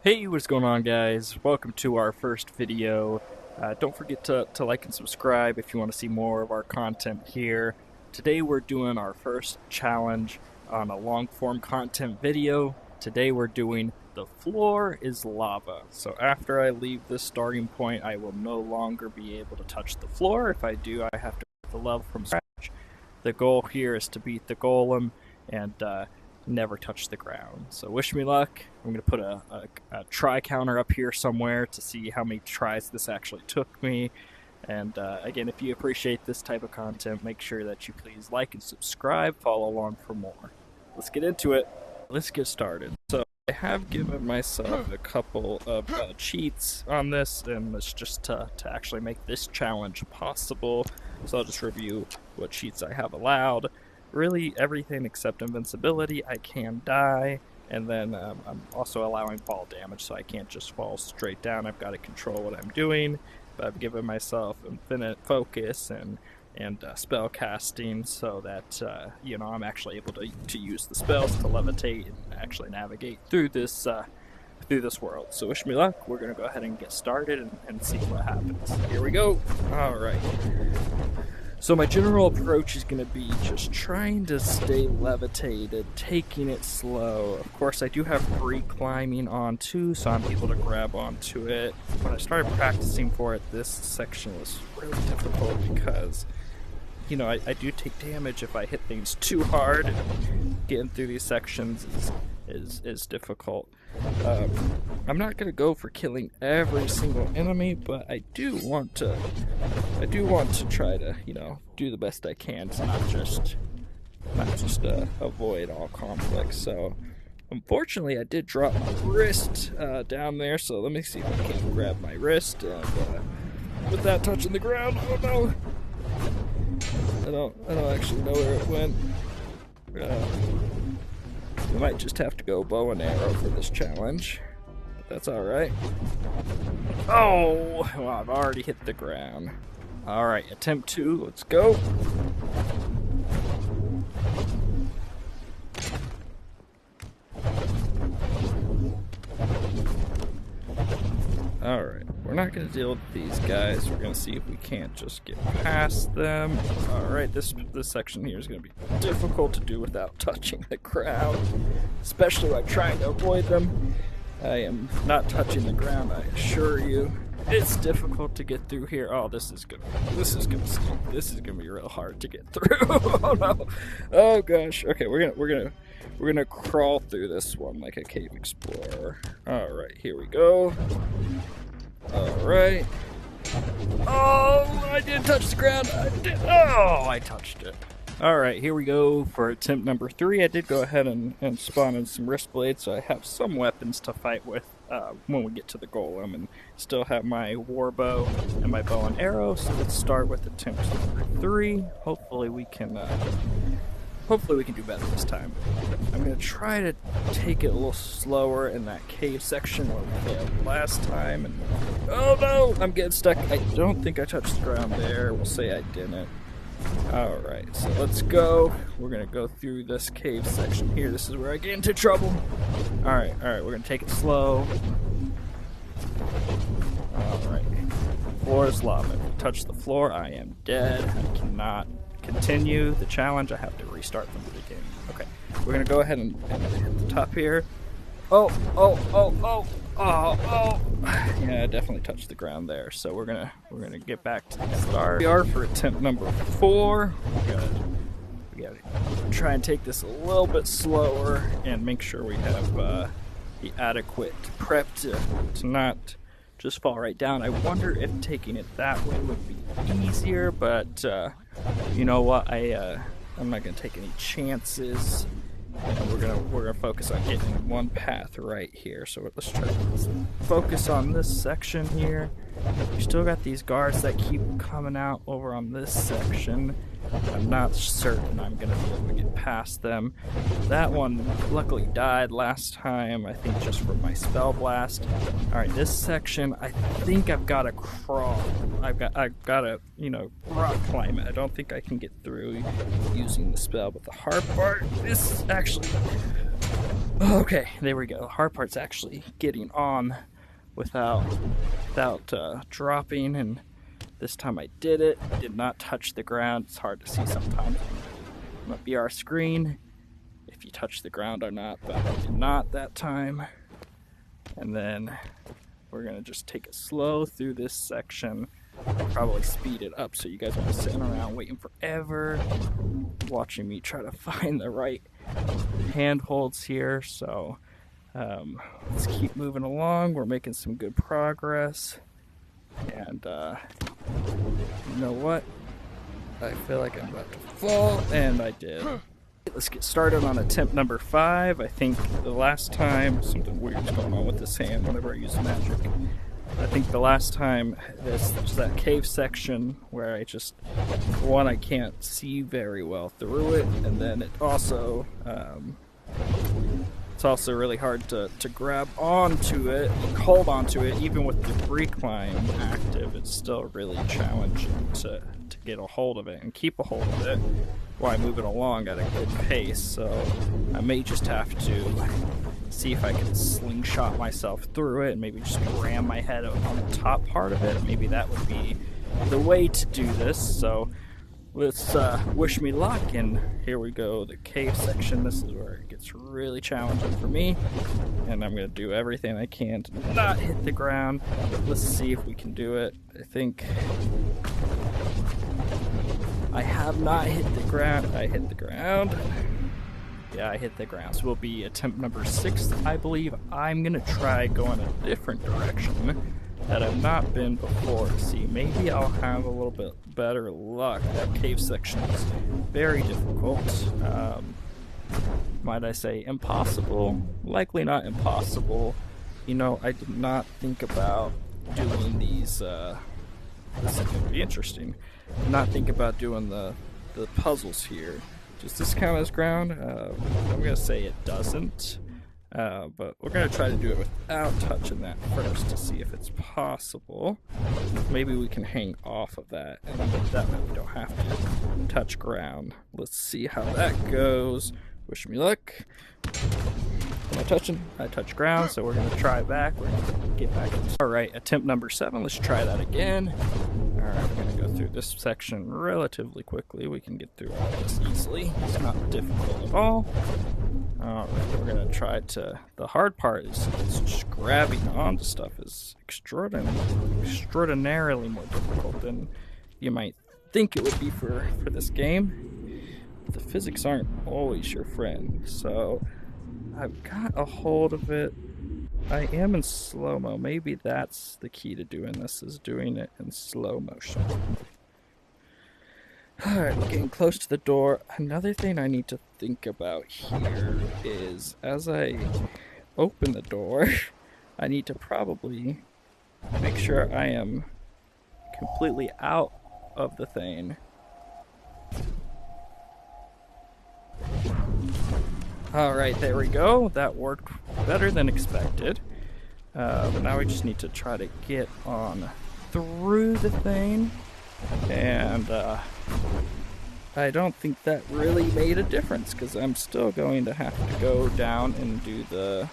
Hey, what's going on, guys? Welcome to our first video. Don't forget to like and subscribe if you want to see more of our content here. Today we're doing our first challenge on a long form content video. Today we're doing The Floor is Lava. So after I leave this starting point, I will no longer be able to touch the floor. If I do, I have to start the level from scratch. The goal here is to beat the golem and never touch the ground. So wish me luck. I'm going to put a try counter up here somewhere to see how many tries this actually took me. And again, if you appreciate this type of content, make sure that you please like and subscribe, follow along for more. Let's get into it. Let's get started. So I have given myself a couple of cheats on this, and it's just to actually make this challenge possible. So I'll just review what cheats I have allowed. Really everything except invincibility. I can die, and then I'm also allowing fall damage, so I can't just fall straight down. I've got to control what I'm doing, but I've given myself infinite focus and spell casting so that I'm actually able to use the spells to levitate and actually navigate through this world. So wish me luck. We're gonna go ahead and get started and see what happens. Here we go. All right. So my general approach is going to be just trying to stay levitated, taking it slow. Of course, I do have free climbing on too, so I'm able to grab onto it. When I started practicing for it, this section was really difficult because, I do take damage if I hit things too hard. And getting through these sections is difficult. I'm not gonna go for killing every single enemy, but I do want to try to do the best I can to not just avoid all conflicts. So unfortunately I did drop my wrist down there, so let me see if I can grab my wrist and with that touching the ground. Oh no, I don't actually know where it went. We might just have to go bow and arrow for this challenge, but that's alright. Oh, well, I've already hit the ground. Alright, attempt 2, let's go. Alright, we're not going to deal with these guys. We're going to see if we can't just get past them. Alright, this section here is going to be difficult to do without touching the ground, especially while trying to avoid them. I am not touching the ground, I assure you. It's difficult to get through here. Oh, this is gonna be real hard to get through. Oh no! Oh gosh. Okay, we're gonna crawl through this one like a cave explorer. All right, here we go. All right. Oh, I didn't touch the ground. I touched it. All right, here we go for attempt number 3. I did go ahead and spawn in some wrist blades, so I have some weapons to fight with when we get to the golem, and still have my war bow and my bow and arrow. So let's start with attempt number 3. Hopefully we can do better this time. I'm gonna try to take it a little slower in that cave section where we failed last time. And oh no, I'm getting stuck. I don't think I touched the ground there. We'll say I didn't. Alright, so let's go. We're gonna go through this cave section here. This is where I get into trouble. Alright, we're gonna take it slow. Alright. Floor is lava. If I touch the floor, I am dead. I cannot continue the challenge. I have to restart from the beginning. Okay, we're gonna go ahead and hit the top here. Oh. Yeah, I definitely touched the ground there. So we're gonna get back to the start. We are for attempt number 4. We gotta try and take this a little bit slower and make sure we have the adequate prep to not just fall right down. I wonder if taking it that way would be easier, but you know what? I'm not gonna take any chances. We're gonna focus on getting one path right here. So let's try to focus on this section here. We still got these guards that keep coming out over on this section. I'm not certain I'm gonna be able to get past them. That one luckily died last time, I think just from my spell blast. Alright, this section, I think I've got to crawl. I've got to, rock climb it. I don't think I can get through using the spell, but the hard part is actually Okay, there we go. The hard part's actually getting on without dropping, and this time I did it. I did not touch the ground. It's hard to see sometimes on the BR screen if you touch the ground or not, but I did not that time. And then we're gonna just take it slow through this section. Probably speed it up so you guys won't be sitting around waiting forever watching me try to find the right handholds here. So let's keep moving along. We're making some good progress, and you know what, I feel like I'm about to fall, and I did. Let's get started on attempt number 5. I think the last time something weird's going on with this hand whenever I use magic. I think the last time there's that cave section where I can't see very well through it, and then it's also really hard to grab onto it, hold onto it, even with the recline active. It's still really challenging to get a hold of it and keep a hold of it while I move it along at a good pace. So I may just have to see if I can slingshot myself through it and maybe just ram my head on the top part of it. Maybe that would be the way to do this. So let's wish me luck, and here we go. The cave section, this is where it gets really challenging for me, and I'm going to do everything I can to not hit the ground. Let's see if we can do it. I think I have not hit the ground. I hit the ground. Yeah, I hit the ground. So will be attempt number 6, I believe. I'm going to try going a different direction that I've not been before. See, maybe I'll have a little bit better luck. That cave section is very difficult. Might I say impossible? Likely not impossible. You know, I did not think about doing these. This is going to be interesting. Did not think about doing the puzzles here. Does this count as ground? I'm going to say it doesn't. But we're going to try to do it without touching that first to see if it's possible. Maybe we can hang off of that, and that way we don't have to touch ground. Let's see how that goes. Wish me luck. Am I touching? I touch ground, so we're going to try back. We're going to get back. Alright, attempt number 7. Let's try that again. Alright, we're going to go through this section relatively quickly. We can get through all this easily. It's not difficult at all. Alright, we're going to try to... The hard part is just grabbing onto stuff is extraordinarily more difficult than you might think it would be for this game. The physics aren't always your friend, so I've got a hold of it. I am in slow-mo. Maybe that's the key to doing this, is doing it in slow motion. Alright, we're getting close to the door. Another thing I need to think about here is, as I open the door, I need to probably make sure I am completely out of the thing. Alright, there we go. That worked better than expected. Now we just need to try to get on through the thing. And I don't think that really made a difference, because I'm still going to have to go down and do the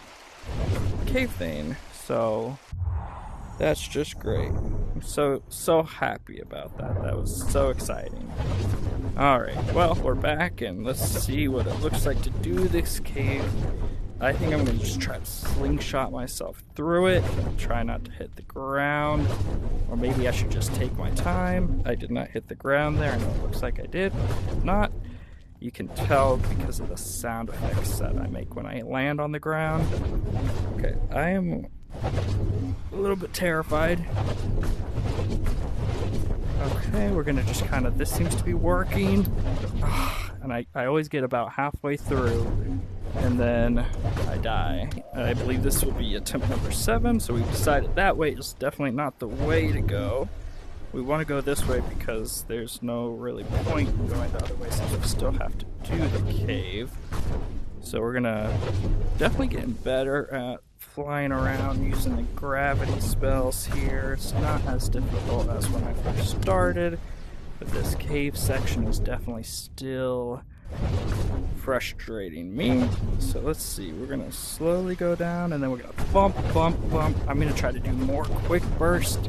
cave thing. So that's just great. I'm so happy about that. That was so exciting. Alright, well, we're back, and let's see what it looks like to do this cave. I think I'm going to just try to slingshot myself through it, try not to hit the ground, or maybe I should just take my time. I did not hit the ground there. I know it looks like I did, but if not, you can tell because of the sound effects that I make when I land on the ground. Okay, I am a little bit terrified. Okay, we're gonna just kind of, this seems to be working. And I always get about halfway through, and then I die. I believe this will be attempt number 7, so we've decided that way is definitely not the way to go. We want to go this way because there's no really point in going the other way, since we still have to do the cave. So we're gonna definitely getting better at flying around using the gravity spells here. It's not as difficult as when I first started, but this cave section is definitely still frustrating me. So let's see, we're gonna slowly go down and then we're gonna bump, bump, bump. I'm gonna try to do more quick burst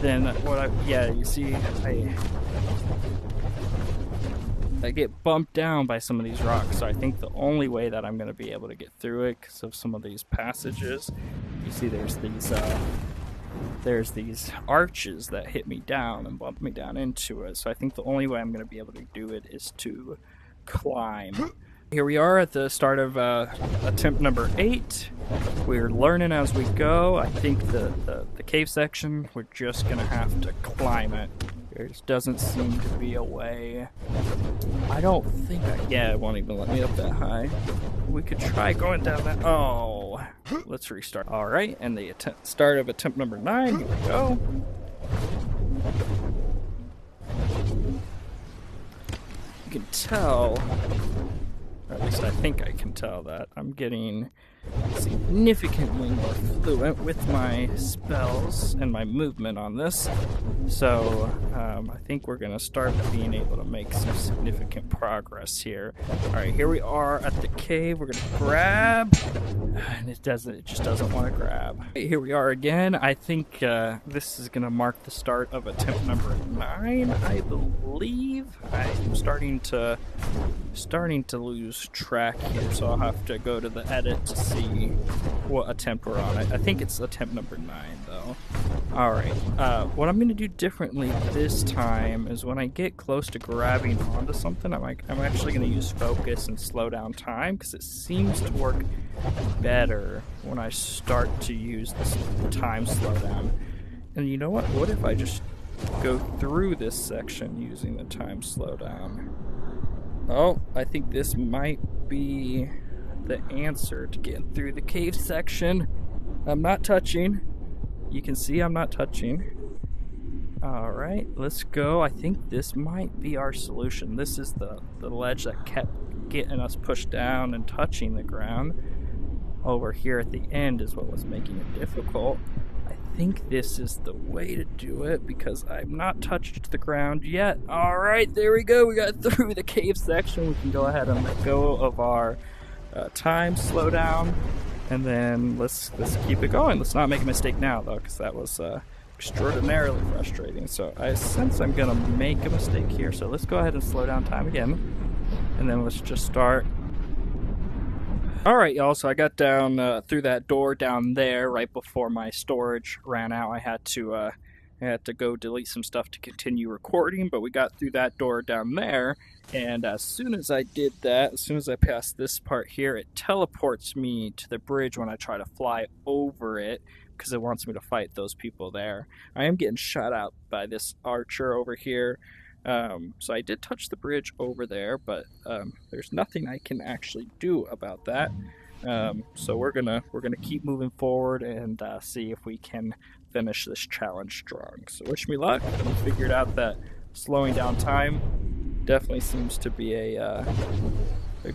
than what yeah, you see, I get bumped down by some of these rocks, so I think the only way that I'm gonna be able to get through it because of some of these passages, you see there's these arches that hit me down and bump me down into it, so I think the only way I'm going to be able to do it is to climb. Here we are at the start of attempt number 8. We're learning as we go. I think the cave section, we're just going to have to climb it. There just doesn't seem to be a way. I don't think yeah, it won't even let me up that high. We could try going down that. Oh, let's restart. All right, and the start of attempt number 9. Here we go. You can tell, or at least I think I can tell, that I'm getting significantly more fluent with my spells and my movement on this. So I think we're going to start being able to make some significant progress here. Alright, here we are at the cave. We're going to grab, and it just doesn't want to grab. Here we are again. I think this is going to mark the start of attempt number 9, I believe. I'm starting to lose track here, so I'll have to go to the edit to see what attempt we're on. I think it's attempt number 9 though. Alright, what I'm going to do differently this time is when I get close to grabbing onto something, I'm actually going to use focus and slow down time, because it seems to work better when I start to use this time slowdown. And you know what if I just go through this section using the time slowdown? Oh, I think this might be the answer to getting through the cave section. I'm not touching. You can see I'm not touching. Alright, let's go. I think this might be our solution. This is the ledge that kept getting us pushed down and touching the ground. Over here at the end is what was making it difficult. I think this is the way to do it because I'm not touched the ground yet. Alright, there we go. We got through the cave section. We can go ahead and let go of our time slowdown. And then let's keep it going. Let's not make a mistake now, though, because that was extraordinarily frustrating. So I sense I'm going to make a mistake here. So let's go ahead and slow down time again. And then let's just start. Alright, y'all, so I got down through that door down there right before my storage ran out. I had to go delete some stuff to continue recording, but we got through that door down there, and as soon as I did that, as soon as I passed this part here, it teleports me to the bridge when I try to fly over it, because it wants me to fight those people there. I am getting shot out by this archer over here. So I did touch the bridge over there, but there's nothing I can actually do about that. So we're gonna keep moving forward and see if we can finish this challenge strong. So wish me luck. We figured out that slowing down time definitely seems to be a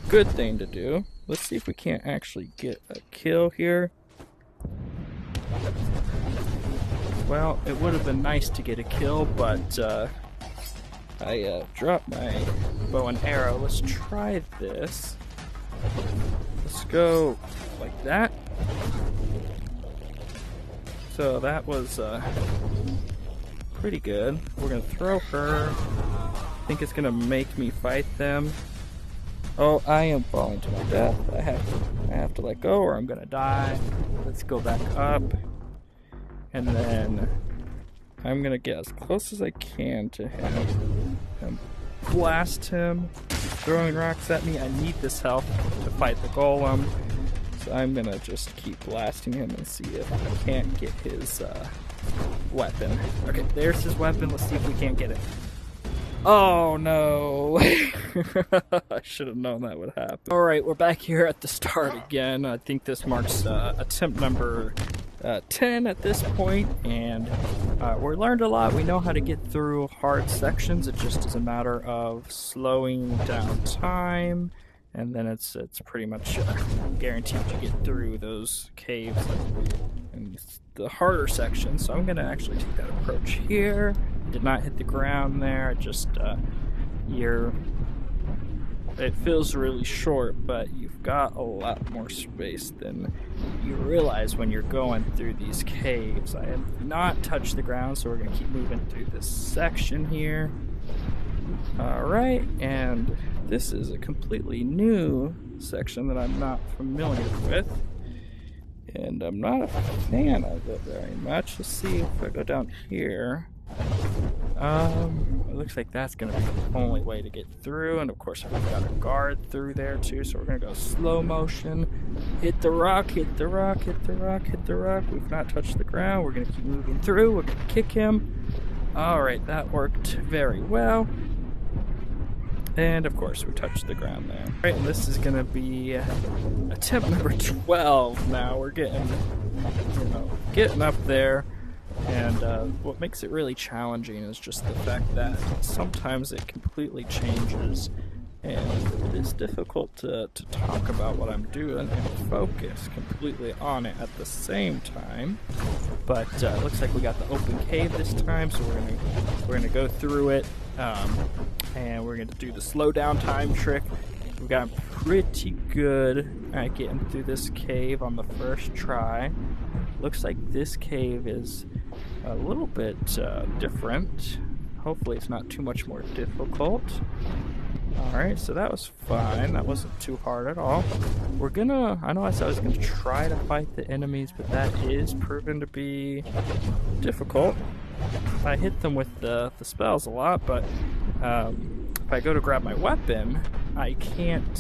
good thing to do. Let's see if we can't actually get a kill here. Well, it would have been nice to get a kill, but I dropped my bow and arrow. Let's try this. Let's go like that. So that was pretty good. We're gonna throw her. I think it's gonna make me fight them. Oh, I am falling to my death. I have to let go or I'm gonna die. Let's go back up. And then I'm gonna get as close as I can to him and blast him. He's throwing rocks at me. I need this health to fight the golem. So I'm gonna just keep blasting him and see if I can't get his weapon. Okay, there's his weapon. Let's see if we can't get it. Oh no! I should have known that would happen. Alright, we're back here at the start again. I think this marks attempt number 10 at this point, and we learned a lot. We know how to get through hard sections. It just is a matter of slowing down time, and then it's pretty much guaranteed to get through those caves and the harder sections. So I'm going to actually take that approach here. Did not hit the ground there. Just you're it feels really short, but you've got a lot more space than you realize when you're going through these caves. I have not touched the ground, so we're going to keep moving through this section here. Alright, and this is a completely new section that I'm not familiar with, and I'm not a fan of it very much. Let's see if I go down here. It looks like that's going to be the only way to get through, and of course I've got a guard through there too, so we're going to go slow motion. Hit the rock, hit the rock, hit the rock, hit the rock. We've not touched the ground. We're going to keep moving through. We're going to kick him. Alright, that worked very well. And of course we touched the ground there. Alright, and this is going to be attempt number 12 now. We're getting, getting up there. And what makes it really challenging is just the fact that sometimes it completely changes, and it is difficult to talk about what I'm doing and focus completely on it at the same time. But it looks like we got the open cave this time, so we're gonna go through it, and we're gonna do the slow down time trick. We got pretty good at getting through this cave on the first try. Looks like this cave is a little bit different. Hopefully it's not too much more difficult. Alright, so that was fine. That wasn't too hard at all. I know I said I was gonna try to fight the enemies, but that is proven to be difficult. I hit them with the spells a lot, but if I go to grab my weapon, I can't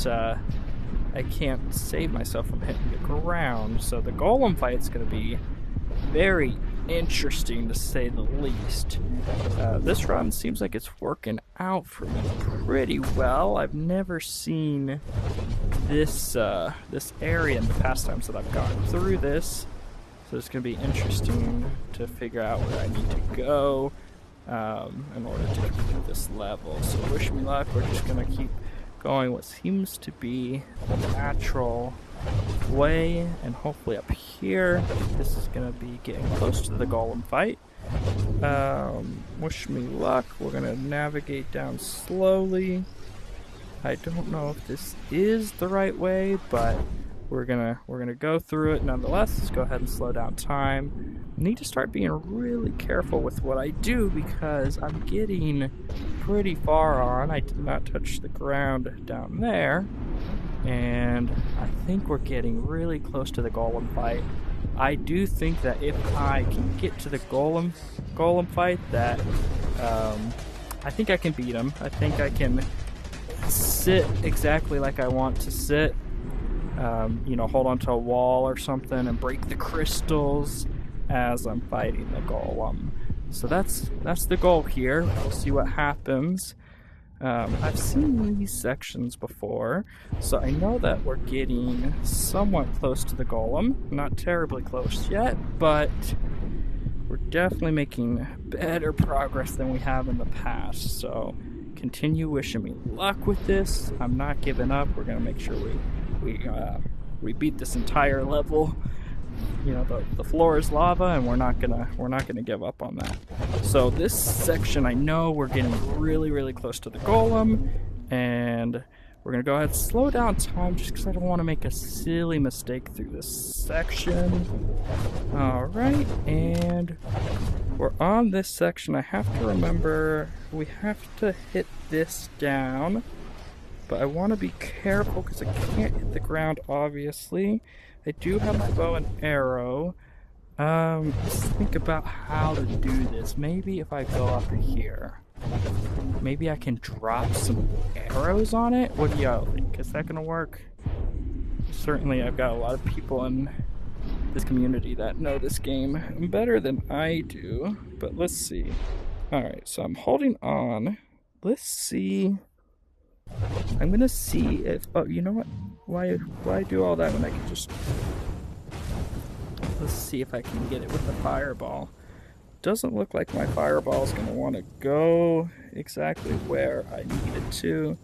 save myself from hitting the ground. So the golem fight's gonna be very interesting to say the least. This run seems like it's working out for me pretty well. I've never seen this this area in the past times that I've gone through this, so it's going to be interesting to figure out where I need to go in order to complete this level. So wish me luck. We're just going to keep going what seems to be the natural way, and hopefully up here this is going to be getting close to the golem fight. Wish me luck. We're going to navigate down slowly. I don't know if this is the right way, but we're gonna go through it nonetheless. Let's go ahead and slow down time. I need to start being really careful with what I do because I'm getting pretty far on. I did not touch the ground down there, and I think we're getting really close to the golem fight. I do think that if I can get to the golem fight, that I think I can beat him. I think I can sit exactly like I want to sit. Hold onto a wall or something and break the crystals as I'm fighting the golem. So that's the goal here. We'll see what happens. I've seen these sections before, so I know that we're getting somewhat close to the golem. Not terribly close yet, but we're definitely making better progress than we have in the past. So continue wishing me luck with this. I'm not giving up. We're gonna make sure we beat this entire level. The floor is lava, and we're not gonna give up on that. So this section, I know we're getting really close to the golem, and we're gonna go ahead and slow down time just because I don't want to make a silly mistake through this section. Alright, and we're on this section. I have to remember we have to hit this down, but I want to be careful because I can't hit the ground, obviously. I do have my bow and arrow. Let's think about how to do this. Maybe if I go up here, maybe I can drop some arrows on it? What do y'all think? Is that going to work? Certainly I've got a lot of people in this community that know this game better than I do, but let's see. Alright, so I'm holding on. Let's see. I'm gonna see if, oh, you know what? Why do all that when I can just... Let's see if I can get it with the fireball. Doesn't look like my fireball is gonna want to go exactly where I need it to.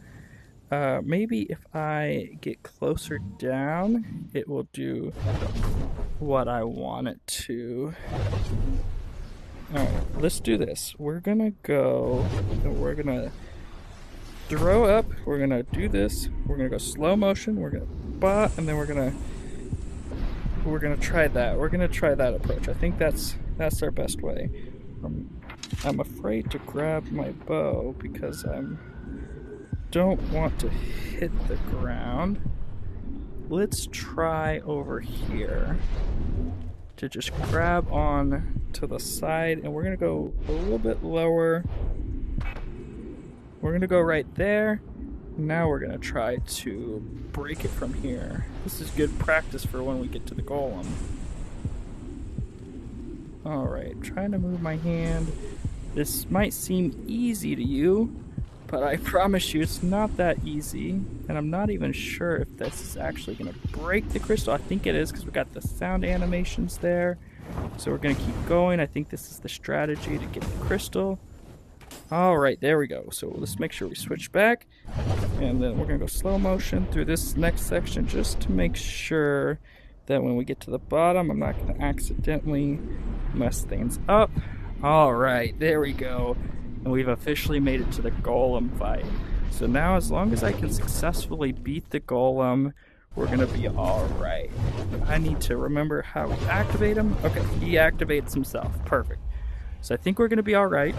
Maybe if I get closer down, it will do what I want it to. Alright, let's do this. We're gonna go, and we're gonna throw up. We're gonna do this. We're gonna go slow motion. We're gonna bot, and then we're gonna try that. We're gonna try that approach. I think that's our best way. I'm afraid to grab my bow because I don't want to hit the ground. Let's try over here to just grab on to the side, and we're gonna go a little bit lower. We're gonna go right there. Now we're gonna try to break it from here. This is good practice for when we get to the golem. Alright, trying to move my hand. This might seem easy to you, but I promise you it's not that easy. And I'm not even sure if this is actually gonna break the crystal. I think it is because we got the sound animations there. So we're gonna keep going. I think this is the strategy to get the crystal. Alright, there we go. So let's make sure we switch back. And then we're gonna go slow motion through this next section just to make sure that when we get to the bottom, I'm not gonna accidentally mess things up. Alright, there we go. And we've officially made it to the golem fight. So now as long as I can successfully beat the golem, we're gonna be alright. I need to remember how we activate him. Okay, he activates himself. Perfect. So I think we're gonna be alright.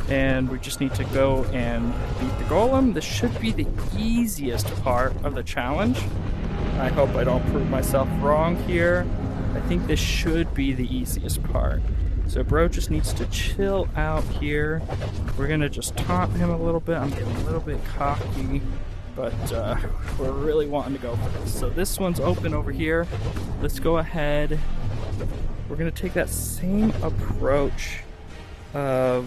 And we just need to go and beat the golem. This should be the easiest part of the challenge. I hope I don't prove myself wrong here. I think this should be the easiest part. So bro just needs to chill out here. We're gonna just taunt him a little bit. I'm getting a little bit cocky, but we're really wanting to go for this. So this one's open over here. Let's go ahead. We're gonna take that same approach of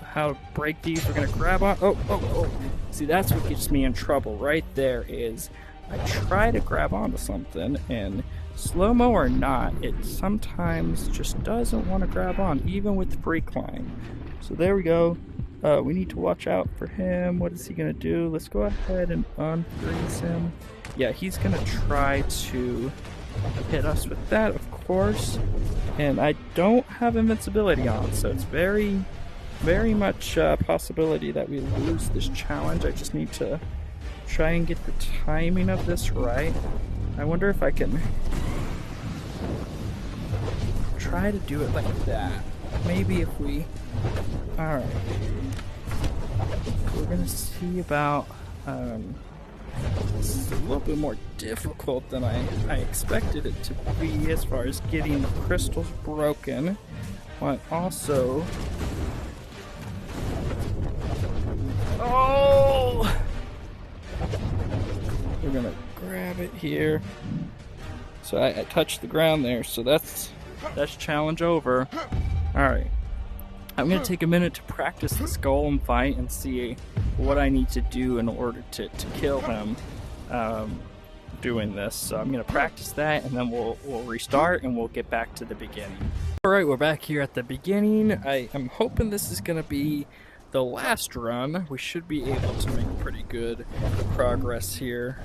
how to break these. We're gonna grab on. Oh. See, that's what gets me in trouble right there is I try to grab onto something, and slow-mo or not, it sometimes just doesn't want to grab on, even with free climb. So there we go. We need to watch out for him. What is he gonna do? Let's go ahead and unfreeze him. Yeah, he's gonna try to hit us with that, of course. And I don't have invincibility on, so it's very much a possibility that we lose this challenge. I just need to try and get the timing of this right. I wonder if I can try to do it like that. Maybe if we... Alright. We're gonna see about... This is a little bit more difficult than I expected it to be as far as getting the crystals broken. But also... Oh! We're gonna grab it here. So I touched the ground there, so that's challenge over. Alright. I'm gonna take a minute to practice this golem fight and see what I need to do in order to kill him doing this. So I'm gonna practice that, and then we'll restart and we'll get back to the beginning. Alright, we're back here at the beginning. I'm hoping this is gonna be the last run. We should be able to make pretty good progress here.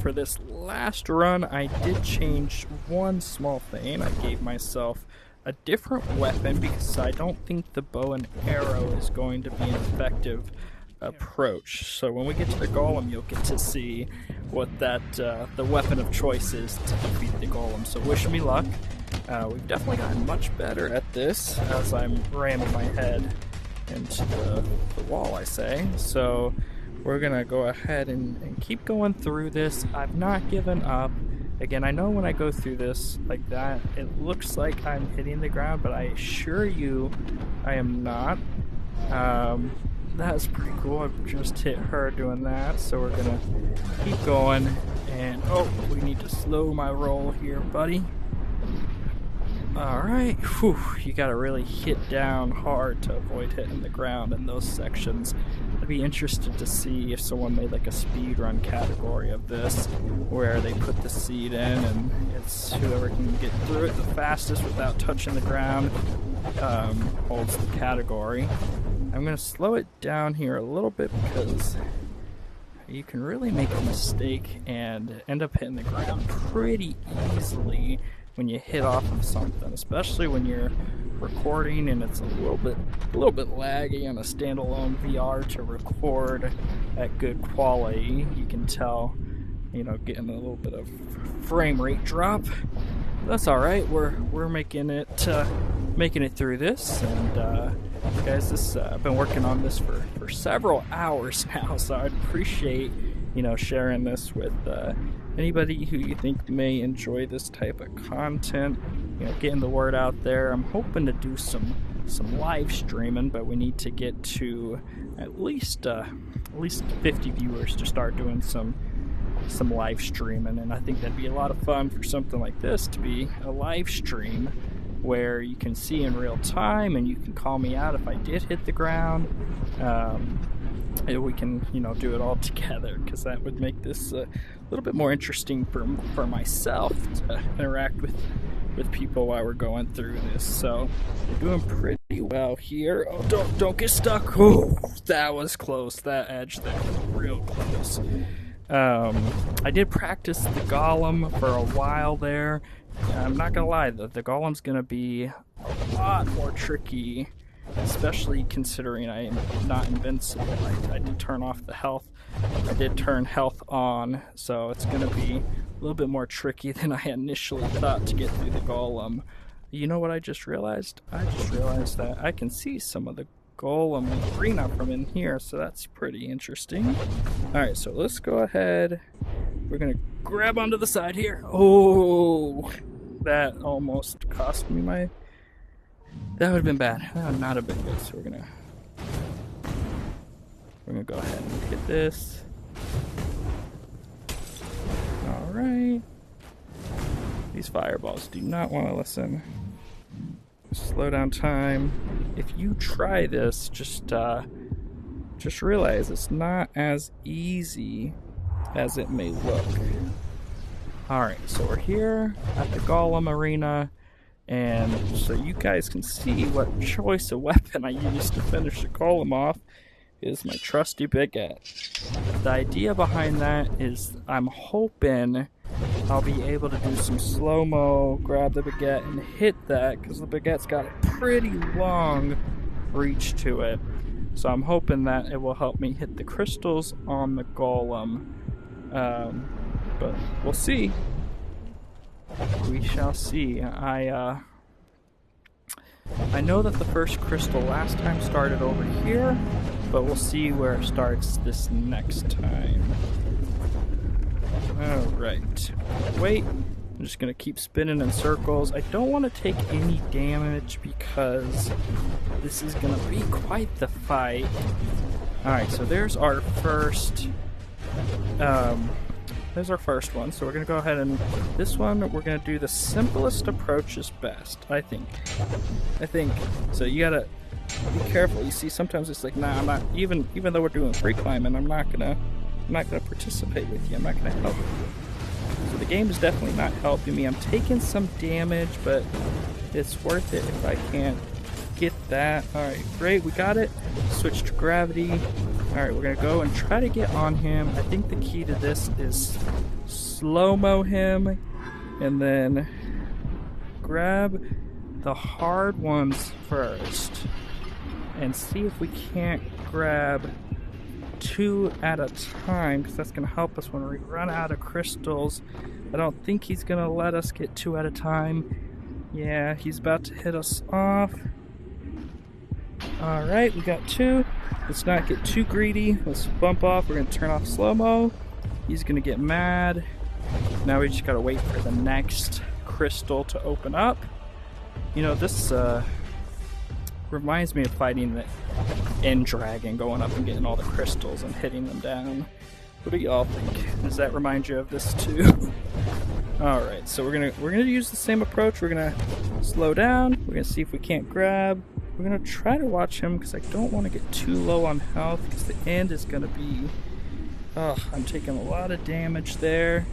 For this last run, I did change one small thing. I gave myself a different weapon because I don't think the bow and arrow is going to be an effective approach. So when we get to the golem, you'll get to see what that the weapon of choice is to defeat the golem. So wish me luck. We've definitely gotten much better at this as I'm ramming my head into the wall, I say. So we're gonna go ahead and keep going through this. I've not given up. Again, I know when I go through this like that, it looks like I'm hitting the ground, but I assure you I am not. That's pretty cool. I've just hit her doing that, so we're gonna keep going. And oh, we need to slow my roll here, buddy. Alright, whew, you gotta really hit down hard to avoid hitting the ground in those sections. I'd be interested to see if someone made like a speedrun category of this, where they put the seed in and it's whoever can get through it the fastest without touching the ground holds the category. I'm gonna slow it down here a little bit because you can really make a mistake and end up hitting the ground pretty easily when you hit off of something, especially when you're recording, and it's a little bit laggy on a standalone VR to record at good quality. You can tell, you know, getting a little bit of frame rate drop. That's all right. We're making it through this, and guys, this I've been working on this for several hours now, so I'd appreciate, you know, sharing this with anybody who you think may enjoy this type of content. You know, getting the word out there. I'm hoping to do some live streaming, but we need to get to at least 50 viewers to start doing some live streaming, and I think that'd be a lot of fun for something like this to be a live stream where you can see in real time and you can call me out if I did hit the ground. And we can, you know, do it all together, because that would make this a little bit more interesting for myself to interact with people while we're going through this. So we're doing pretty well here. Oh, don't get stuck. Oh, that was close. That edge there was real close. I did practice the golem for a while there. I'm not gonna lie, the golem's gonna be a lot more tricky, especially considering I am not invincible. I did turn off the health. I did turn health on, so it's gonna be a little bit more tricky than I initially thought to get through the golem. You know what I just realized? I just realized that I can see some of the golem arena from in here, so that's pretty interesting. Alright, so let's go ahead. We're gonna grab onto the side here. Oh, that almost cost me my... That would have been bad. That would not have been good, so we're gonna go ahead and hit this. Alright. These fireballs do not want to listen. Slow down time. If you try this, just realize it's not as easy as it may look. Alright, so we're here at the golem arena, and so you guys can see what choice of weapon I used to finish the golem off is my trusty baguette. The idea behind that is I'm hoping I'll be able to do some slow-mo, grab the baguette and hit that, because the baguette's got a pretty long reach to it. So I'm hoping that it will help me hit the crystals on the golem. But we'll see. We shall see. I know that the first crystal last time started over here, but we'll see where it starts this next time. Alright. Wait. I'm just going to keep spinning in circles. I don't want to take any damage because this is going to be quite the fight. Alright, so there's our first... there's our first one, so we're going to go ahead and... This one, we're going to do the simplest approach is best, I think. So you gotta be careful. You see, sometimes it's like, nah, I'm not... Even though we're doing free climbing, I'm not gonna participate with you. I'm not gonna help you. So the game is definitely not helping me. I'm taking some damage, but it's worth it if I can't get that. Alright, great, we got it. Switch to gravity. Alright, we're gonna go and try to get on him. I think the key to this is slow-mo him and then grab the hard ones first and see if we can't grab 2 at a time, because that's going to help us when we run out of crystals. I don't think he's going to let us get 2 at a time. Yeah, he's about to hit us off. Alright, we got 2. Let's not get too greedy. Let's bump off. We're going to turn off slow-mo. He's going to get mad. Now we just got to wait for the next crystal to open up. You know, this reminds me of fighting the end dragon, going up and getting all the crystals and hitting them down. What do y'all think? Does that remind you of this too? Alright, so we're gonna use the same approach. We're gonna slow down. We're gonna see if we can't grab. We're gonna try to watch him because I don't want to get too low on health, because the end is gonna be... I'm taking a lot of damage there.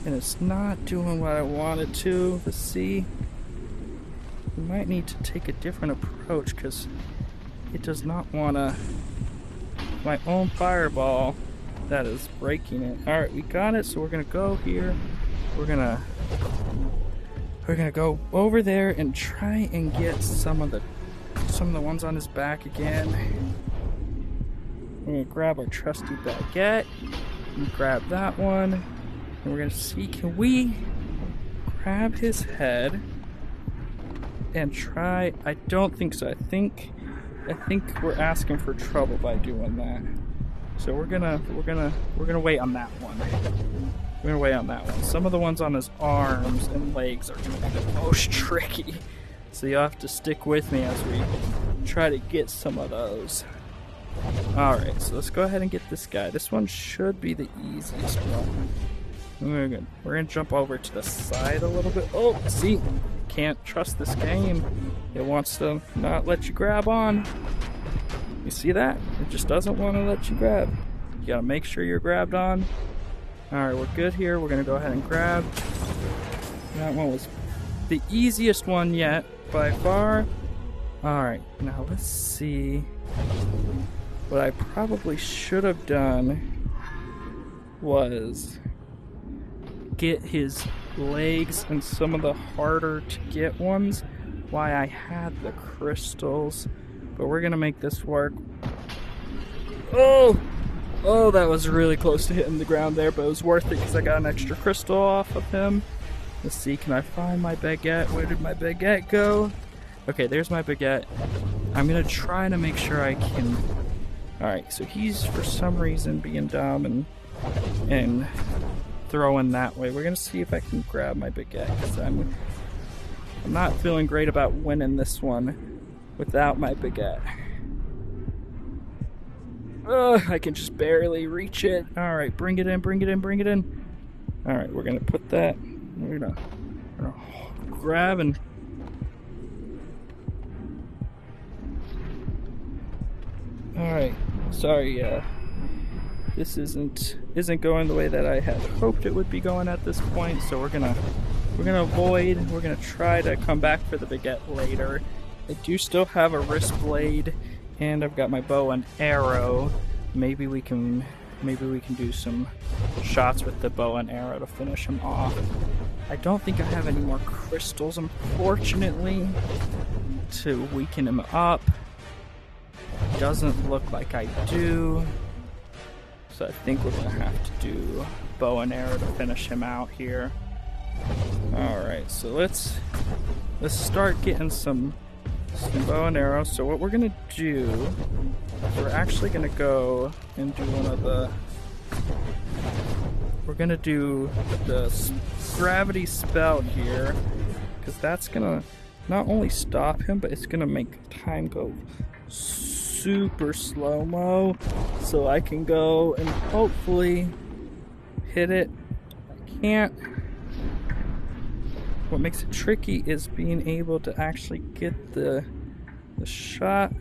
And it's not doing what I wanted to. Let's see. We might need to take a different approach because it does not want to... My own fireball, that is breaking it. Alright, we got it, so we're going to go here. We're going to We're gonna go over there and try and get some of the ones on his back again. We're gonna grab our trusty baguette and grab that one, and we're gonna see, can we grab his head and try? I don't think so. I think we're asking for trouble by doing that. So we're gonna wait on that one. We're gonna wait on that one. Some of the ones on his arms and legs are gonna be the most tricky. So you'll have to stick with me as we try to get some of those. Alright, so let's go ahead and get this guy. This one should be the easiest one. We're gonna jump over to the side a little bit. Oh, see? Can't trust this game. It wants to not let you grab on. You see that? It just doesn't want to let you grab. You gotta make sure you're grabbed on. Alright, we're good here. We're gonna go ahead and grab. That one was the easiest one yet, by far. Alright, now let's see. What I probably should have done was get his legs and some of the harder to get ones while I had the crystals. But we're gonna make this work. Oh, that was really close to hitting the ground there, but it was worth it because I got an extra crystal off of him. Let's see, can I find my baguette? Where did my baguette go? Okay, there's my baguette. I'm gonna try to make sure I can. Alright, so he's for some reason being dumb and throwing that way. We're gonna see if I can grab my baguette because I'm not feeling great about winning this one without my baguette. I can just barely reach it. Alright, bring it in, bring it in, bring it in. Alright, we're gonna put that. We're gonna grab and. Alright, sorry, this isn't going the way that I had hoped it would be going at this point, so we're gonna avoid. We're gonna try to come back for the baguette later. I do still have a wrist blade, and I've got my bow and arrow. Maybe we can do some shots with the bow and arrow to finish him off. I don't think I have any more crystals, unfortunately, to weaken him up. Doesn't look like I do. So I think we're gonna have to do bow and arrow to finish him out here. Alright, so let's start getting some bow and arrow. So what we're gonna do, we're actually gonna go and do we're gonna do the gravity spell here, because that's gonna not only stop him, but it's gonna make time go super slow-mo, so I can go and hopefully hit it. I can't. What makes it tricky is being able to actually get the shot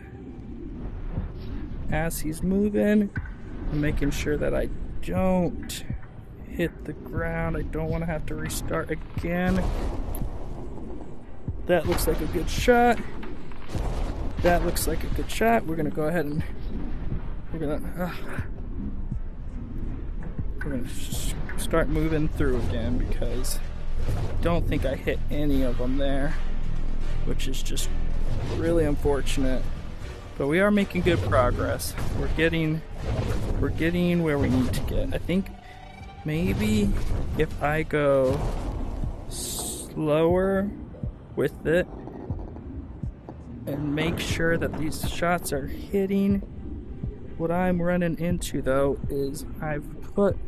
as he's moving and making sure that I don't hit the ground. I don't want to have to restart again. That looks like a good shot. That looks like a good shot. We're gonna go ahead and we're gonna start moving through again, because I don't think I hit any of them there, which is just really unfortunate. But we are making good progress. We're getting where we need to get. I think maybe if I go slower with it and make sure that these shots are hitting. What I'm running into though is I've put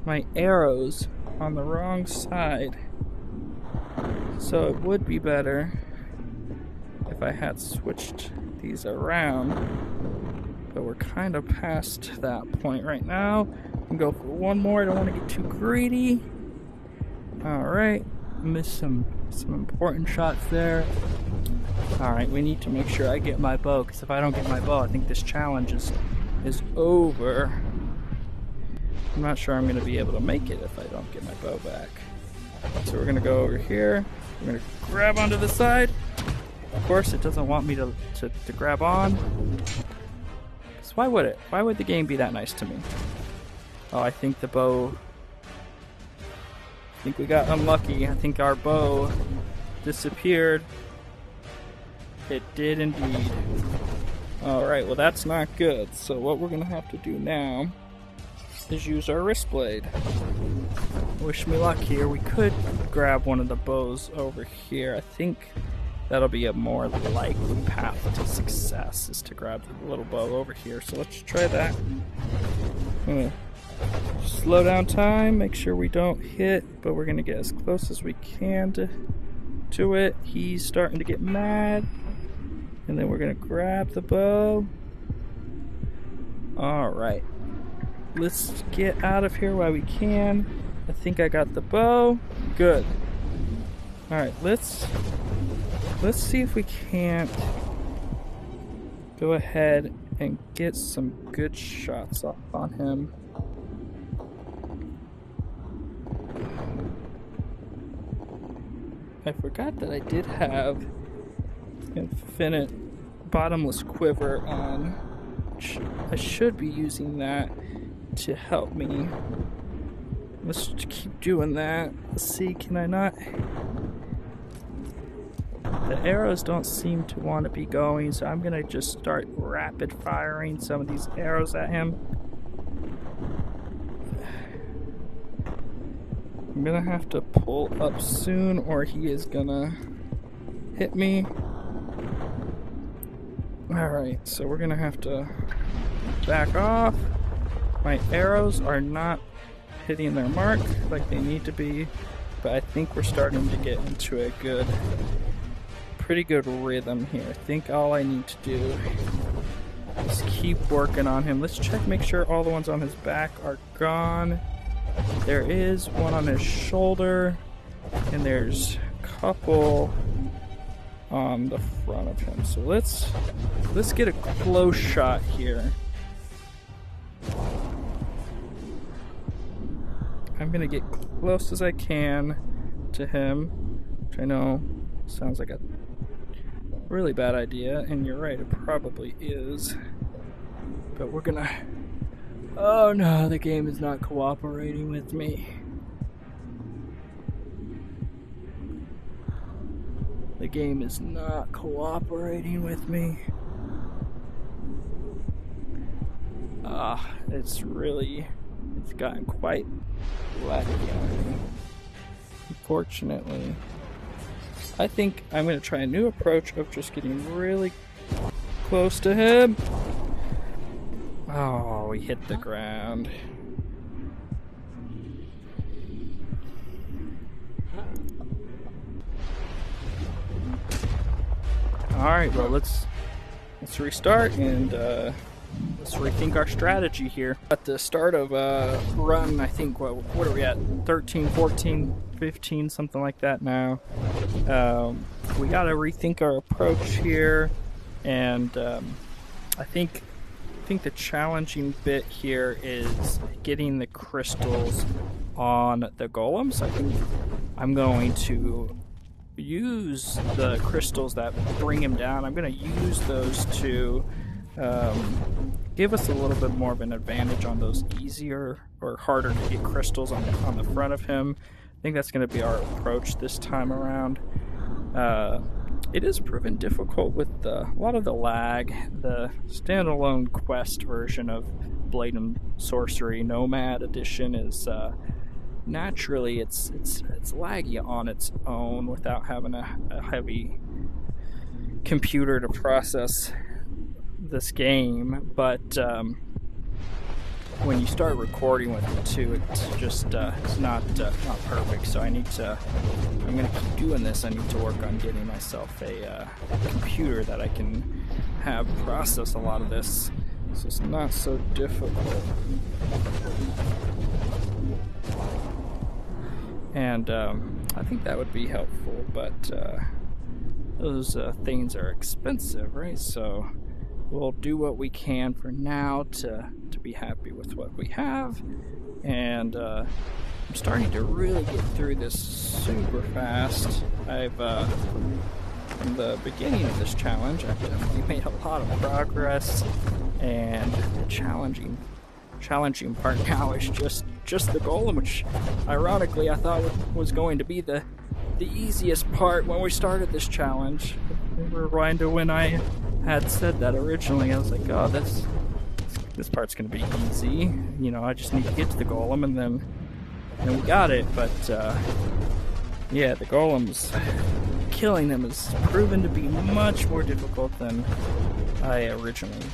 my arrows on the wrong side, so it would be better if I had switched these around, but we're kind of past that point right now. We can go for one more. I don't want to get too greedy. Alright, missed some important shots there. Alright, we need to make sure I get my bow, because if I don't get my bow, I think this challenge is over. I'm not sure I'm going to be able to make it if I don't get my bow back. So we're going to go over here. We're going to grab onto the side. Of course, it doesn't want me to grab on. So why would it? Why would the game be that nice to me? Oh, I think the bow I think we got unlucky. I think our bow disappeared. It did indeed. Alright, well that's not good. So what we're going to have to do now is use our wrist blade. Wish me luck here. We could grab one of the bows over here. I think that'll be a more likely path to success, is to grab the little bow over here. So let's try that. Slow down time, make sure we don't hit, but we're gonna get as close as we can to it. He's starting to get mad, and then we're gonna grab the bow. Alright, let's get out of here while we can. I think I got the bow. Good. Alright, let's see if we can't go ahead and get some good shots off on him. I forgot that I did have infinite bottomless quiver on. I should be using that to help me. Let's keep doing that. Let's see, can I not? The arrows don't seem to want to be going, so I'm gonna just start rapid firing some of these arrows at him. I'm gonna have to pull up soon, or he is gonna hit me. Alright, so we're gonna have to back off. My arrows are not hitting their mark like they need to be, but I think we're starting to get into a pretty good rhythm here. I think all I need to do is keep working on him. Let's check, make sure all the ones on his back are gone. There is one on his shoulder, and there's a couple on the front of him. So let's get a close shot here. I'm gonna get close as I can to him, which I know sounds like a really bad idea, and you're right, it probably is. But we're gonna... Oh no, the game is not cooperating with me. The game is not cooperating with me. It's gotten quite laggy on me. Unfortunately, I think I'm going to try a new approach of just getting really close to him. Oh, we hit the ground. Alright, well let's restart and let's rethink our strategy here. At the start of run, I think, what are we at? 13, 14, 15, something like that now. We gotta rethink our approach here, and I think the challenging bit here is getting the crystals on the golems. I think I'm going to use the crystals that bring him down. I'm going to use those to give us a little bit more of an advantage on those easier or harder to get crystals on the front of him. I think that's going to be our approach this time around. It is proven difficult with a lot of the lag. The standalone quest version of Blade and Sorcery Nomad edition is naturally it's laggy on its own without having a heavy computer to process this game, but when you start recording with it too, it's just it's not perfect. So I'm gonna keep doing this. I need to work on getting myself a computer that I can have process a lot of this, so it's not so difficult. And I think that would be helpful, but those things are expensive, right? So we'll do what we can for now to be happy with what we have, and I'm starting to really get through this super fast. From the beginning of this challenge, I've definitely made a lot of progress, and the challenging part now is just just the golem, which ironically I thought was going to be the easiest part when we started this challenge. Rewind to when I had said that originally. I was like, oh, this part's gonna be easy. You know, I just need to get to the golem and then we got it. But yeah, the golems, killing them has proven to be much more difficult than I originally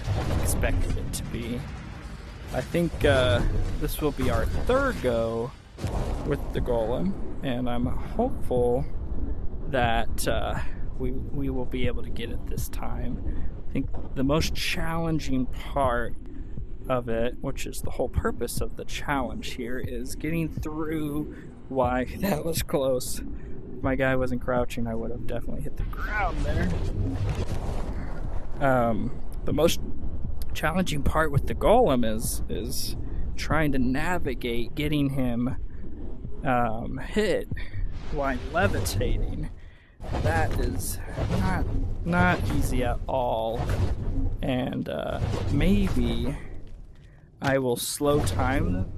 expected it to be. I think this will be our third go with the golem, and I'm hopeful that we will be able to get it this time. I think the most challenging part of it, which is the whole purpose of the challenge here, is getting through. Why, that was close. If my guy wasn't crouching, I would have definitely hit the ground there. The most challenging part with the golem is trying to navigate getting him hit while levitating. That is not easy at all, and maybe I will slow time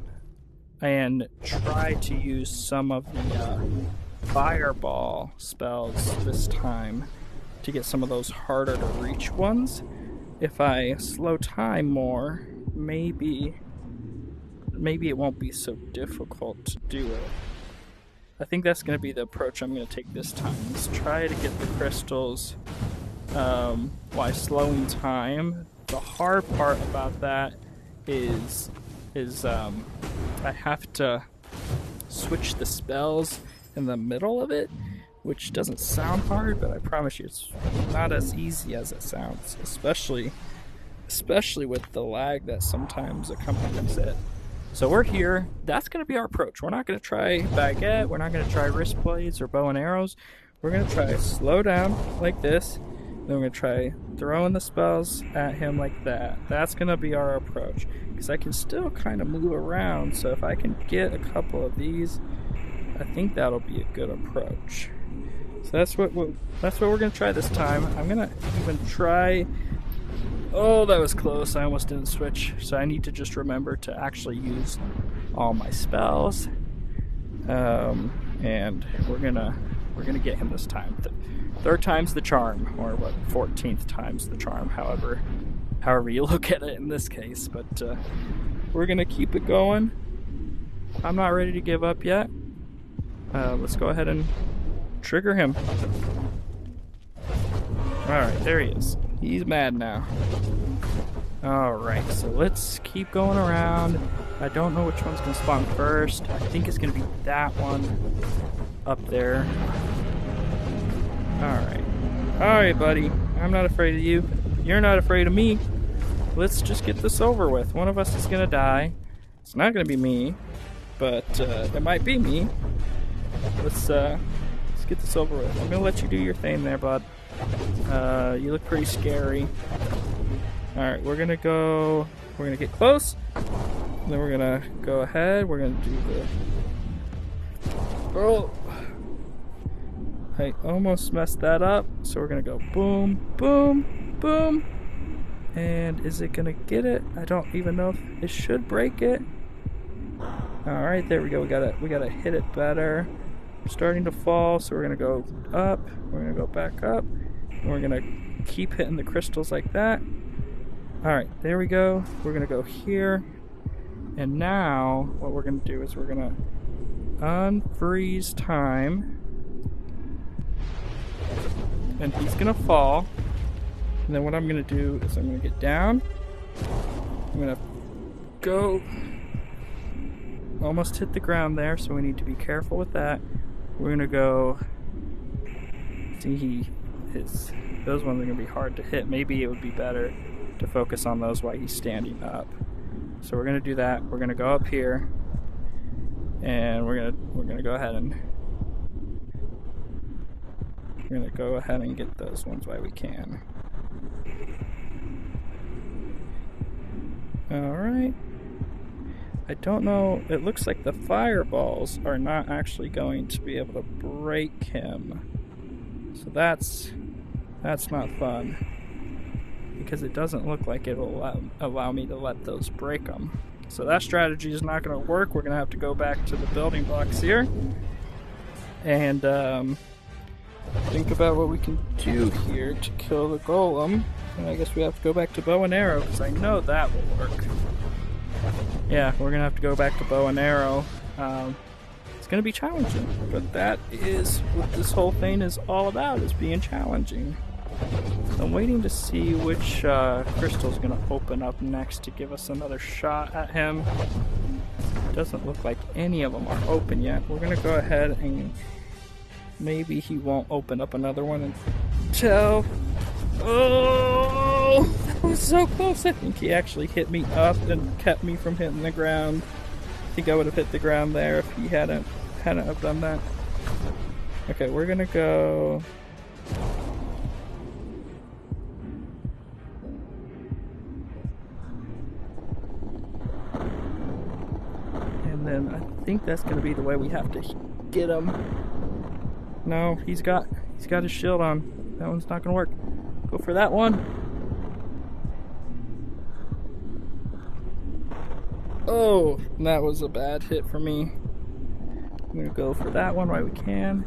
and try to use some of the fireball spells this time to get some of those harder to reach ones. If I slow time more, maybe it won't be so difficult to do it. I think that's going to be the approach I'm going to take this time. Let's try to get the crystals while slowing time. The hard part about that is I have to switch the spells in the middle of it, which doesn't sound hard, but I promise you it's not as easy as it sounds, especially with the lag that sometimes accompanies it. So we're here. That's going to be our approach. We're not going to try baguette. We're not going to try wrist blades or bow and arrows. We're going to try slow down like this. Then we're going to try throwing the spells at him like that. That's going to be our approach. Because I can still kind of move around. So if I can get a couple of these, I think that'll be a good approach. So that's what we're going to try this time. I'm going to even try... Oh, that was close. I almost didn't switch. So I need to just remember to actually use all my spells. And we're gonna get him this time. Third time's the charm, or what? 14th time's the charm. However you look at it in this case. But we're gonna keep it going. I'm not ready to give up yet. Let's go ahead and trigger him. Alright, there he is. He's mad now. Alright, so let's keep going around. I don't know which one's going to spawn first. I think it's going to be that one up there. Alright. Alright, buddy. I'm not afraid of you. You're not afraid of me. Let's just get this over with. One of us is going to die. It's not going to be me, but it might be me. Let's get this over with. I'm going to let you do your thing there, bud. You look pretty scary. Alright, we're gonna get close. Then we're gonna go ahead. We're gonna do the... Oh! I almost messed that up. So we're gonna go boom, boom, boom. And is it gonna get it? I don't even know if it should break it. Alright, there we go. We gotta hit it better. We're starting to fall, so we're gonna go up. We're gonna go back up. And we're gonna keep hitting the crystals like that. Alright, there we go. We're gonna go here. And now what we're gonna do is we're gonna unfreeze time. And he's gonna fall. And then what I'm gonna do is I'm gonna get down. I'm gonna go almost hit the ground there, so we need to be careful with that. We're gonna go see those ones are gonna be hard to hit. Maybe it would be better to focus on those while he's standing up. So we're gonna do that. We're gonna go up here, and we're gonna go ahead and get those ones while we can. All right. I don't know. It looks like the fireballs are not actually going to be able to break him. So that's not fun. Because it doesn't look like it will allow me to let those break him. So that strategy is not going to work. We're going to have to go back to the building blocks here and think about what we can do here to kill the golem. And I guess we have to go back to bow and arrow, because I know that will work. Yeah, we're going to have to go back to bow and arrow. It's going to be challenging, but that is what this whole thing is all about, is being challenging. So I'm waiting to see which crystal is going to open up next to give us another shot at him. Doesn't look like any of them are open yet. We're going to go ahead and maybe he won't open up another one until... Oh, that was so close. I think he actually hit me up and kept me from hitting the ground. I think I would have hit the ground there if he hadn't have done that. Okay, we're gonna go... And then I think that's gonna be the way we have to get him. No, he's got his shield on. That one's not gonna work. Go for that one. Oh, that was a bad hit for me. I'm gonna go for that one while we can.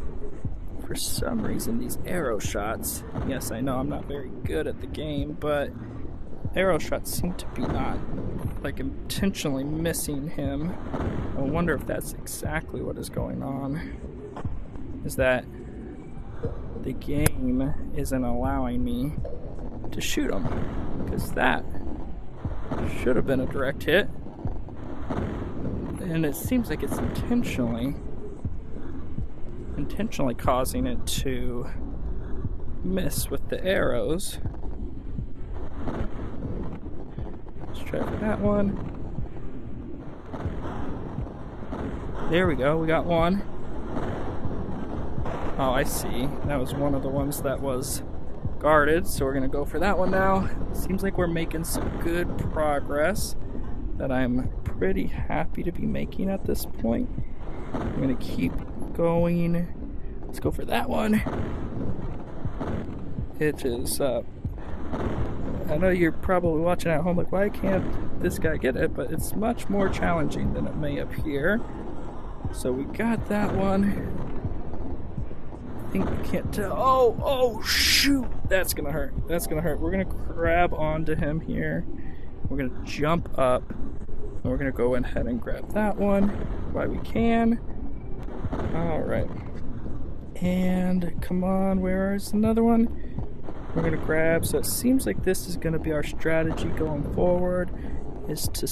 For some reason, these arrow shots, yes, I know I'm not very good at the game, but arrow shots seem to be not, like, intentionally missing him. I wonder if that's exactly what is going on. Is that the game isn't allowing me to shoot him, because that should have been a direct hit, and it seems like it's intentionally causing it to miss with the arrows. Let's try for that one. There we go, we got one. Oh, I see. That was one of the ones that was guarded, so we're going to go for that one now. Seems like we're making some good progress that I'm pretty happy to be making at this point. I'm going to keep going. Let's go for that one. It is, I know you're probably watching at home like, why can't this guy get it? But it's much more challenging than it may appear. So we got that one. I think we can't tell. Oh, shoot! That's gonna hurt. That's gonna hurt. We're gonna grab onto him here. We're gonna jump up. And we're gonna go ahead and grab that one while we can. Alright. And come on, where is another one? We're gonna grab. So it seems like this is gonna be our strategy going forward, is to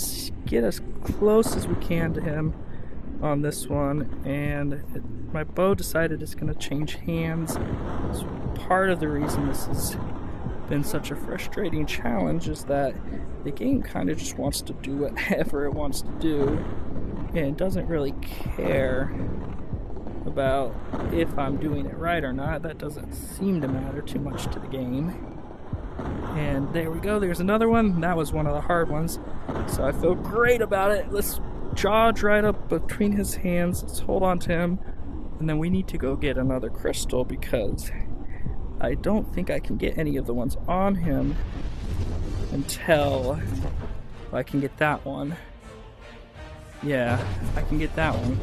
get as close as we can to him on this one, and my bow decided it's going to change hands. So part of the reason this has been such a frustrating challenge is that the game kind of just wants to do whatever it wants to do, and it doesn't really care about if I'm doing it right or not. That doesn't seem to matter too much to the game. And there we go, there's another one. That was one of the hard ones, so I feel great about it. Let's dodge right up between his hands. Let's hold on to him. And then we need to go get another crystal, because I don't think I can get any of the ones on him until I can get that one. Yeah, I can get that one.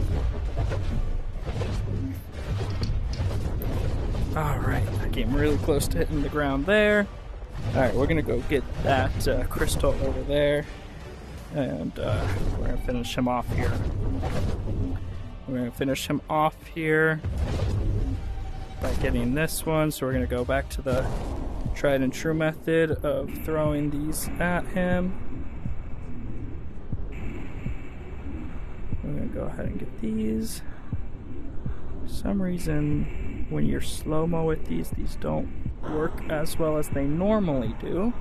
Alright, I came really close to hitting the ground there. Alright, we're gonna go get that crystal over there. And we're going to finish him off here. We're going to finish him off here by getting this one. So we're going to go back to the tried and true method of throwing these at him. We're going to go ahead and get these. For some reason, when you're slow-mo with these don't work as well as they normally do.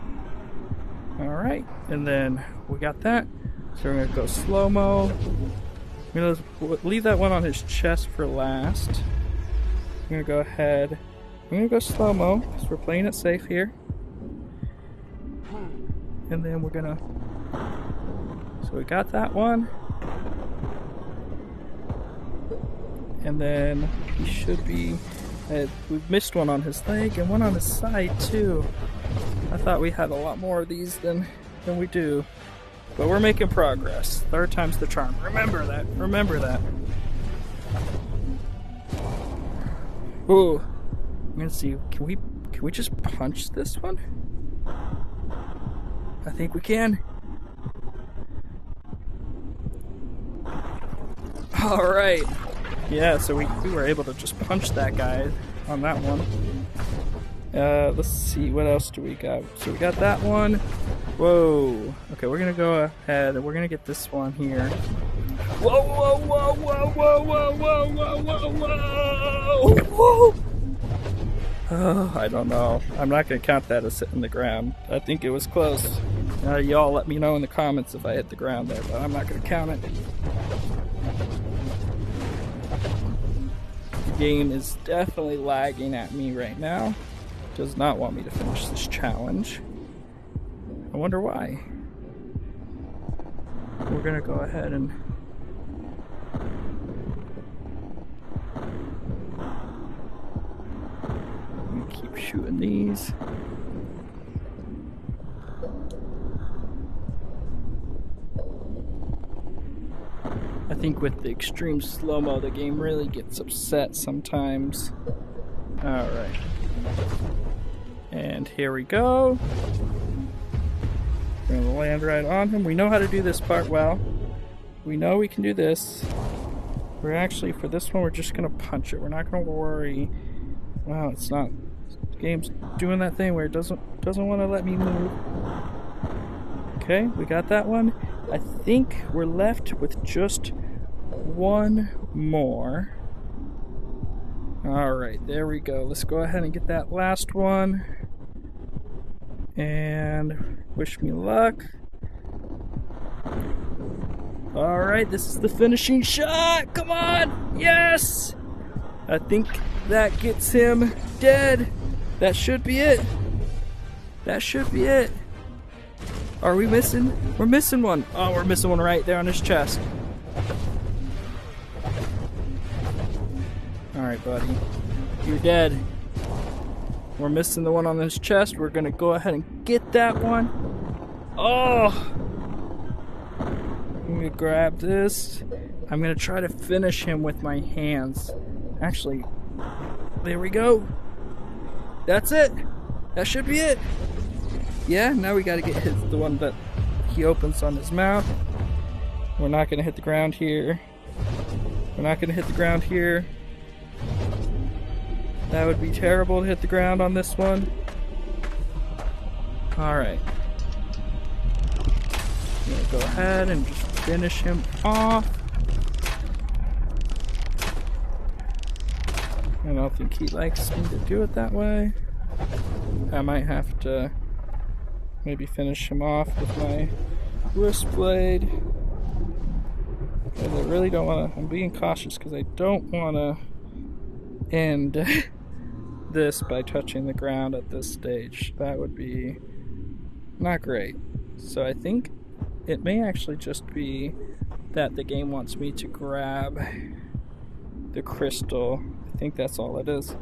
Alright, and then we got that. So we're going to go slow-mo. We're going to leave that one on his chest for last. I'm going to go ahead. I'm going to go slow-mo, because we're playing it safe here. And then we're going to... So we got that one. And then he should be... we've missed one on his leg and one on his side too. I thought we had a lot more of these than we do. But we're making progress. Third time's the charm. Remember that. Remember that. Ooh. I'm gonna see. Can we just punch this one? I think we can. Alright. Yeah, so we were able to just punch that guy on that one. Let's see, what else do we got? So we got that one. Whoa. Okay, we're gonna go ahead and we're gonna get this one here. Whoa, whoa, whoa, whoa, whoa, whoa, whoa, whoa, whoa, whoa, whoa. Oh, I don't know. I'm not gonna count that as hitting the ground. I think it was close. Y'all let me know in the comments if I hit the ground there, but I'm not gonna count it. The game is definitely lagging at me right now. Does not want me to finish this challenge. I wonder why. We're gonna go ahead and keep shooting these. I think with the extreme slow-mo, the game really gets upset sometimes. Alright. And here we go. We're gonna land right on him. We know how to do this part well. We know we can do this. We're actually, for this one, we're just gonna punch it. We're not gonna worry. Wow, it's not. The game's doing that thing where it doesn't want to let me move. Okay, we got that one. I think we're left with just one more. Alright, there we go. Let's go ahead and get that last one. And wish me luck. Alright, this is the finishing shot. Come on! Yes! I think that gets him dead. That should be it. That should be it. Are we missing? We're missing one. Oh, we're missing one right there on his chest. Alright, buddy. You're dead. We're missing the one on his chest. We're gonna go ahead and get that one. Oh! I'm gonna grab this. I'm gonna try to finish him with my hands. Actually, there we go. That's it. That should be it. Yeah, now we gotta get the one that he opens on his mouth. We're not gonna hit the ground here. We're not gonna hit the ground here. That would be terrible to hit the ground on this one. Alright. I'm gonna go ahead and just finish him off. I don't think he likes me to do it that way. I might have to maybe finish him off with my wrist blade. Because I really don't want to. I'm being cautious because I don't want to end this by touching the ground at this stage. That would be not great. So I think it may actually just be that the game wants me to grab the crystal. I think that's all it is.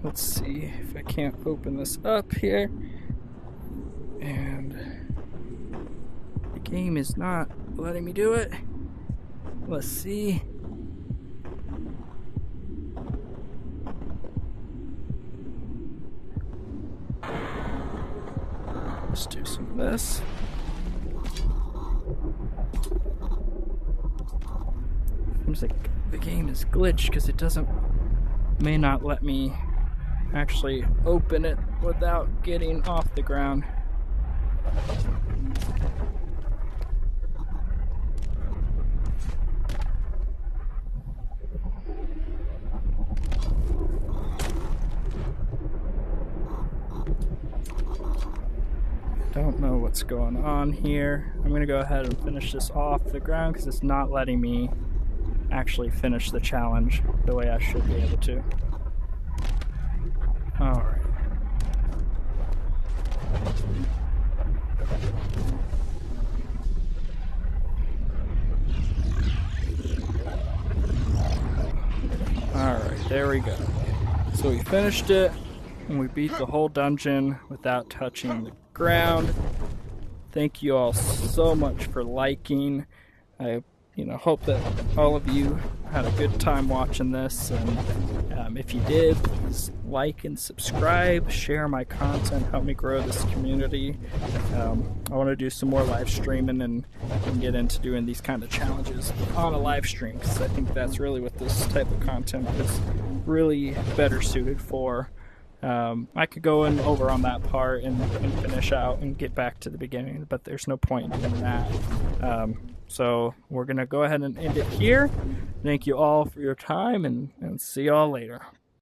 Let's see if I can't open this up here. And the game is not letting me do it. Let's see. Let's do some of this. Seems like the game is glitched because it may not let me actually open it without getting off the ground. Don't know what's going on here. I'm gonna go ahead and finish this off the ground because it's not letting me actually finish the challenge the way I should be able to. Alright. Alright, there we go. So we finished it, and we beat the whole dungeon without touching the background. Thank you all so much for liking. I hope that all of you had a good time watching this, and if you did, please like and subscribe, share my content, help me grow this community. I want to do some more live streaming and get into doing these kind of challenges on a live stream, because I think that's really what this type of content is really better suited for. I could go over on that part and finish out and get back to the beginning, but there's no point in doing that. So we're going to go ahead and end it here. Thank you all for your time, and see y'all later.